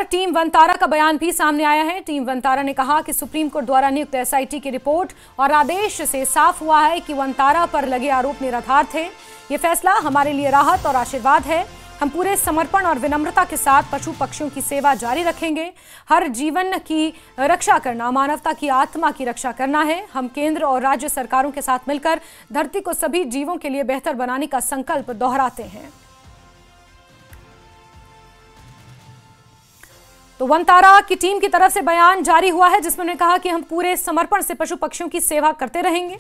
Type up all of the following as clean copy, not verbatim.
Team Vantara का बयान भी सामने आया है। टीम वनतारा ने कहा कि सुप्रीम कोर्ट द्वारा नियुक्त एसआईटी की रिपोर्ट और आदेश से साफ हुआ है कि वनतारा पर लगे आरोप निराधार थे। ये फैसला हमारे लिए राहत और आशीर्वाद है। हम पूरे समर्पण और विनम्रता के साथ पशु पक्षियों की सेवा जारी रखेंगे। हर जीवन की रक्षा करना मानवता की आत्मा की रक्षा करना है। हम केंद्र और राज्य सरकारों के साथ मिलकर धरती को सभी जीवों के लिए बेहतर बनाने का संकल्प दोहराते हैं। तो वनतारा की टीम की तरफ से बयान जारी हुआ है जिसमें उन्होंने कहा कि हम पूरे समर्पण से पशु पक्षियों की सेवा करते रहेंगे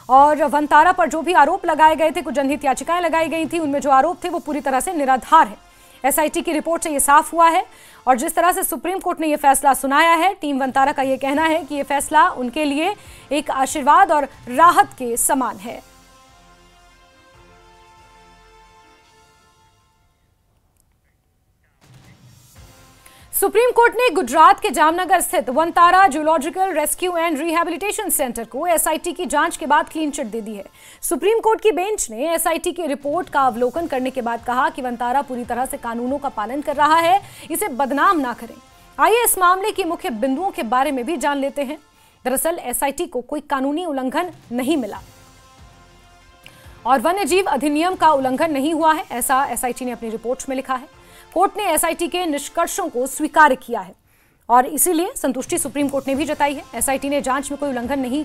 और वनतारा पर जो भी आरोप लगाए गए थे, कुछ जनहित याचिकाएं लगाई गई थी, उनमें जो आरोप थे वो पूरी तरह से निराधार है। एसआईटी की रिपोर्ट से ये साफ हुआ है और जिस तरह से सुप्रीम कोर्ट ने ये फैसला सुनाया है, टीम वनतारा का ये कहना है कि ये फैसला उनके लिए एक आशीर्वाद और राहत के समान है। सुप्रीम कोर्ट ने गुजरात के जामनगर स्थित Vantara zoological rescue and rehabilitation centre को एसआईटी की जांच के बाद क्लीन चिट दे दी है। सुप्रीम कोर्ट की बेंच ने एसआईटी की रिपोर्ट का अवलोकन करने के बाद कहा कि वनतारा पूरी तरह से कानूनों का पालन कर रहा है, इसे बदनाम ना करें। आइए इस मामले के मुख्य बिंदुओं के बारे में भी जान लेते हैं। दरअसल एसआईटी को कोई कानूनी उल्लंघन नहीं मिला और वन्यजीव अधिनियम का उल्लंघन नहीं हुआ है, ऐसा एसआईटी ने अपनी रिपोर्ट में लिखा है। कोर्ट ने एसआईटी के निष्कर्षों को स्वीकार किया है और इसीलिए संतुष्टि सुप्रीम कोर्ट ने भी जताई है। एसआईटी ने जांच में कोई उल्लंघन नहीं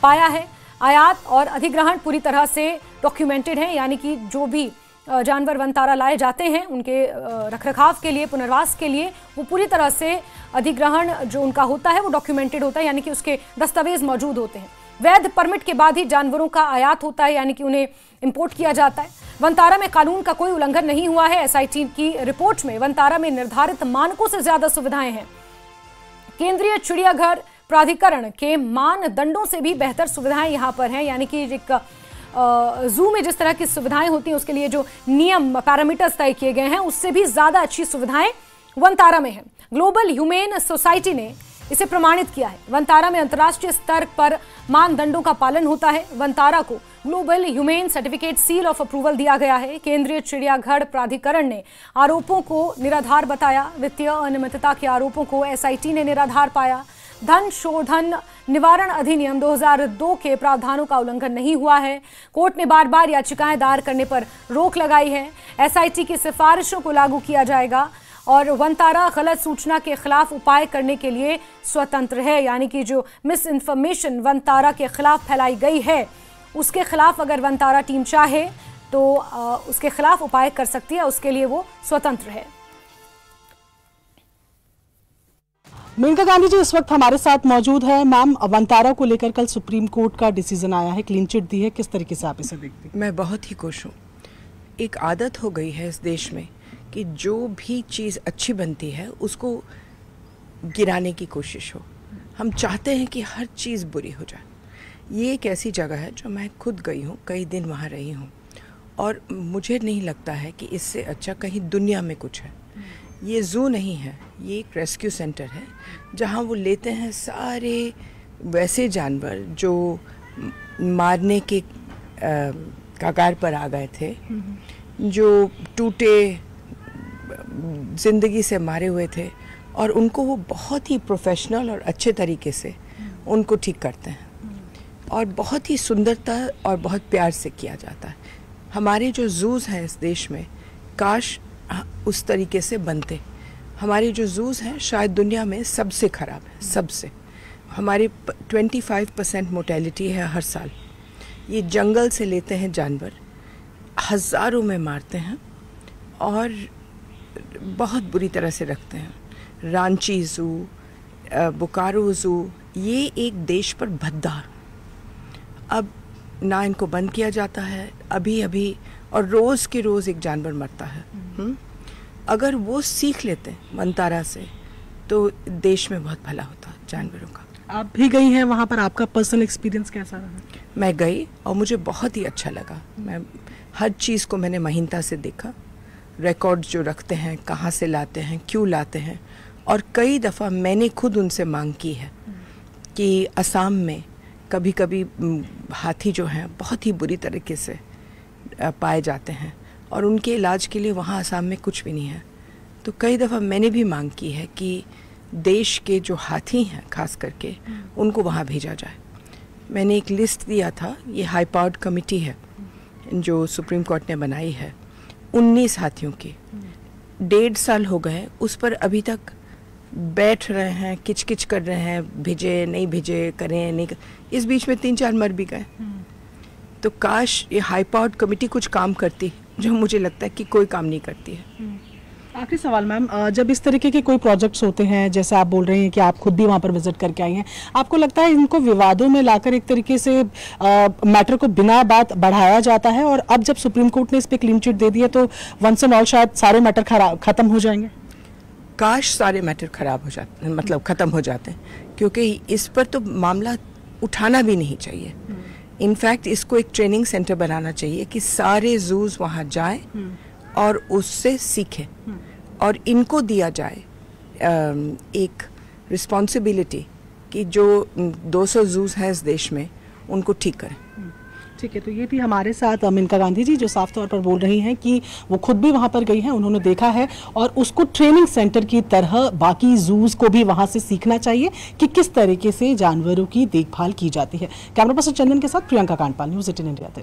पाया है। आयात और अधिग्रहण पूरी तरह से डॉक्यूमेंटेड है, यानी कि जो भी जानवर वनतारा लाए जाते हैं उनके रखरखाव के लिए, पुनर्वास के लिए, वो पूरी तरह से अधिग्रहण जो उनका होता है वो डॉक्यूमेंटेड होता है, यानी कि उसके दस्तावेज मौजूद होते हैं। वैध परमिट के बाद ही जानवरों का आयात होता है, यानी कि उन्हें इंपोर्ट किया जाता है। वनतारा में कानून का कोई उल्लंघन नहीं हुआ है। एसआईटी की रिपोर्ट में वनतारा में निर्धारित मानकों से ज्यादा सुविधाएं हैं। केंद्रीय चिड़ियाघर प्राधिकरण के मानदंडों से भी बेहतर सुविधाएं यहां पर हैं, यानी कि एक जू में जिस तरह की सुविधाएं होती हैं उसके लिए जो नियम पैरामीटर्स तय किए गए हैं उससे भी ज्यादा अच्छी सुविधाएं वनतारा में हैं। ग्लोबल ह्यूमेन सोसाइटी ने इसे प्रमाणित किया है। वनतारा में अंतर्राष्ट्रीय स्तर पर मानदंडों का पालन होता है। वनतारा को global humane certificate seal of approval दिया गया है। केंद्रीय चिड़ियाघर प्राधिकरण ने आरोपों को निराधार बताया। वित्तीय अनियमितता के आरोपों को एसआईटी ने निराधार पाया। धन शोधन निवारण अधिनियम 2002 के प्रावधानों का उल्लंघन नहीं हुआ है। कोर्ट ने बार बार याचिकाएं दायर करने पर रोक लगाई है। एसआईटी की सिफारिशों को लागू किया जाएगा और वनतारा गलत सूचना के खिलाफ उपाय करने के लिए स्वतंत्र है, यानी कि जो मिस इन्फॉर्मेशन वनतारा के खिलाफ फैलाई गई है उसके खिलाफ अगर वनतारा टीम चाहे तो उसके खिलाफ उपाय कर सकती है, उसके लिए वो स्वतंत्र है। मेनका गांधी जी इस वक्त हमारे साथ मौजूद है। मैम, वनतारा को लेकर कल सुप्रीम कोर्ट का डिसीजन आया है, क्लीन चिट दी है, किस तरीके से आप इसे देखते हैं? मैं बहुत ही खुश हूँ। एक आदत हो गई है इस देश में कि जो भी चीज़ अच्छी बनती है उसको गिराने की कोशिश हो। हम चाहते हैं कि हर चीज़ बुरी हो जाए। ये एक ऐसी जगह है जो मैं खुद गई हूँ, कई दिन वहाँ रही हूँ और मुझे नहीं लगता है कि इससे अच्छा कहीं दुनिया में कुछ है। ये जू नहीं है, ये एक रेस्क्यू सेंटर है जहाँ वो लेते हैं सारे वैसे जानवर जो मारने के कगार पर आ गए थे, जो टूटे ज़िंदगी से मारे हुए थे, और उनको वो बहुत ही प्रोफेशनल और अच्छे तरीके से उनको ठीक करते हैं और बहुत ही सुंदरता और बहुत प्यार से किया जाता है। हमारे जो जूज़ हैं इस देश में काश उस तरीके से बनते। हमारे जो जूज़ हैं शायद दुनिया में सबसे ख़राब है, सबसे। हमारी 25% मोर्टेलिटी है हर साल। ये जंगल से लेते हैं जानवर, हज़ारों में मारते हैं और बहुत बुरी तरह से रखते हैं। रांची ज़ू, बोकारो ज़ू, ये एक देश पर भद्दा। अब ना इनको बंद किया जाता है अभी अभी, और रोज़ के रोज़ एक जानवर मरता है। अगर वो सीख लेते हैं वनतारा से तो देश में बहुत भला होता जानवरों का। आप भी गई हैं वहाँ पर, आपका पर्सनल एक्सपीरियंस कैसा रहा? मैं गई और मुझे बहुत ही अच्छा लगा। मैं हर चीज़ को मैंने महीनता से देखा, रिकॉर्ड जो रखते हैं, कहाँ से लाते हैं, क्यों लाते हैं, और कई दफ़ा मैंने खुद उनसे मांग की है कि असम में कभी कभी हाथी जो हैं बहुत ही बुरी तरीके से पाए जाते हैं और उनके इलाज के लिए वहाँ असम में कुछ भी नहीं है, तो कई दफ़ा मैंने भी मांग की है कि देश के जो हाथी हैं खास करके उनको वहाँ भेजा जाए। मैंने एक लिस्ट दिया था, ये हाई पावर्ड कमेटी है जो सुप्रीम कोर्ट ने बनाई है, 19 हाथियों की। 1.5 साल हो गए, उस पर अभी तक बैठ रहे हैं, किचकिच कर रहे हैं, भेजे नहीं भेजे, करें नहीं इस बीच में 3-4 मर भी गए। तो काश ये हाई पावर्ड कमेटी कुछ काम करती, जो मुझे लगता है कि कोई काम नहीं करती है। आखिरी सवाल मैम, जब इस तरीके के कोई प्रोजेक्ट्स होते हैं, जैसे आप बोल रहे हैं कि आप खुद भी वहाँ पर विजिट करके आई हैं, आपको लगता है इनको विवादों में लाकर एक तरीके से मैटर को बिना बात बढ़ाया जाता है, और अब जब सुप्रीम कोर्ट ने इस पे क्लीन चिट दे दी है तो वंस एंड ऑल शायद सारे मैटर खत्म हो जाएंगे? काश सारे मैटर खराब हो जाते, मतलब ख़त्म हो जाते हैं, क्योंकि इस पर तो मामला उठाना भी नहीं चाहिए। इनफैक्ट इसको एक ट्रेनिंग सेंटर बनाना चाहिए कि सारे जूज वहाँ जाएं और उससे सीखें, और इनको दिया जाए एक रिस्पॉन्सिबिलिटी कि जो 200 जूज हैं इस देश में उनको ठीक करें। ठीक है, तो ये थी हमारे साथ मेनका गांधी जी, जो साफ तौर पर बोल रही हैं कि वो खुद भी वहाँ पर गई हैं, उन्होंने देखा है और उसको ट्रेनिंग सेंटर की तरह बाकी जूज को भी वहाँ से सीखना चाहिए कि किस तरीके से जानवरों की देखभाल की जाती है। कैमरा पर्सन चंदन के साथ प्रियंका कांडपाल, न्यूज़ 18 इंडिया।